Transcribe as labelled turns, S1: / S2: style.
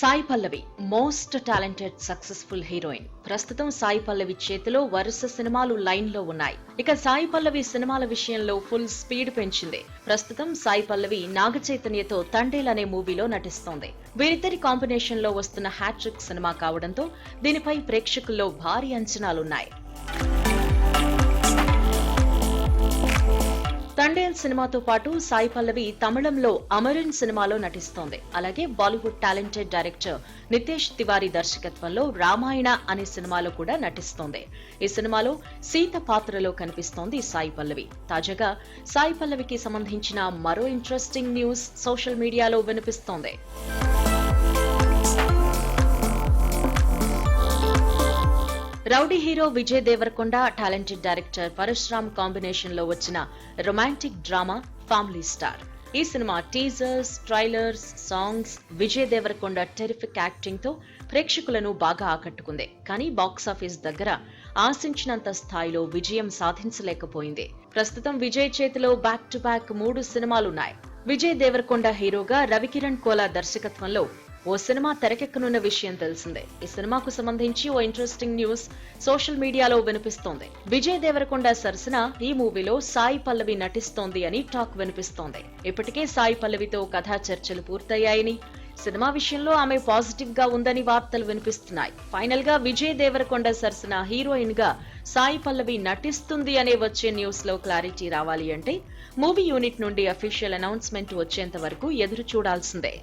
S1: Sai Pallavi most talented successful heroine. ప్రస్తుతం సాయి పల్లవి చేతిలో వరుస సినిమాలు లైన్ లో ఉన్నాయి. ఇక సాయి పల్లవి సినిమాల విషయంలో ఫుల్ స్పీడ్ పెంచింది. ప్రస్తుతం సాయి పల్లవి నాగ చైతన్యతో తండేల్ అనే మూవీలో నటిస్తోంది. వీరిద్దరి కాంబినేషన్ లో వస్తున్న హ్యాట్రిక్ సినిమా కావడంతో దీనిపై ప్రేక్షకుల్లో భారీ అంచనాలున్నాయి. తండేల్ సినిమాతో పాటు సాయి పల్లవి తమిళంలో అమరన్ సినిమాలో నటిస్తోంది. అలాగే బాలీవుడ్ టాలెంటెడ్ డైరెక్టర్ నితేష్ తివారీ దర్శకత్వంలో రామాయణ అనే సినిమాలో కూడా నటిస్తోంది. ఈ సినిమాలో సీత పాత్రలో కనిపిస్తోంది సాయి పల్లవి. తాజాగా సాయి పల్లవికి సంబంధించిన మరో ఇంట్రెస్టింగ్ న్యూస్ సోషల్ మీడియాలో వినిపిస్తోంది. Rowdy hero Vijay Deverakonda, talented director Parasuram combination లో వచ్చిన రొమాంటిక్ డ్రామా ఫ్యామిలీ స్టార్. ఈ సినిమా teasers, trailers, songs, Vijay Deverakonda terrific acting తో ప్రేక్షకులను బాగా ఆకట్టుకుంది. కానీ బాక్సాఫీస్ దగ్గర ఆశించినంత స్థాయిలో విజయం సాధించలేకపోయింది. ప్రస్తుతం విజయ్ చేతిలో బ్యాక్ టు బ్యాక్ 3 సినిమాలున్నాయి. విజయ్ దేవరకొండ హీరోగా, రవికిరణ్ కోలా దర్శకత్వంలో ఓ సినిమా తెరకెక్కనున్న విషయం తెలిసిందే. ఈ సినిమాకు సంబంధించి ఓ ఇంట్రెస్టింగ్ న్యూస్ సోషల్ మీడియాలో వినిపిస్తోంది. విజయ్ దేవరకొండ సరసన ఈ మూవీలో సాయి పల్లవి నటిస్తోంది అని టాక్ వినిపిస్తోంది. ఇప్పటికే సాయి పల్లవితో కథా చర్చలు పూర్తయ్యాయని, సినిమా విషయంలో ఆమె పాజిటివ్ గా ఉందని వార్తలు వినిపిస్తున్నాయి. ఫైనల్ గా విజయ్ దేవరకొండ సరసన హీరోయిన్ గా సాయి పల్లవి నటిస్తుంది అనే వచ్చే న్యూస్ లో క్లారిటీ రావాలి అంటే మూవీ యూనిట్ నుండి అఫీషియల్ అనౌన్స్మెంట్ వచ్చేంత వరకు ఎదురు చూడాల్సిందే.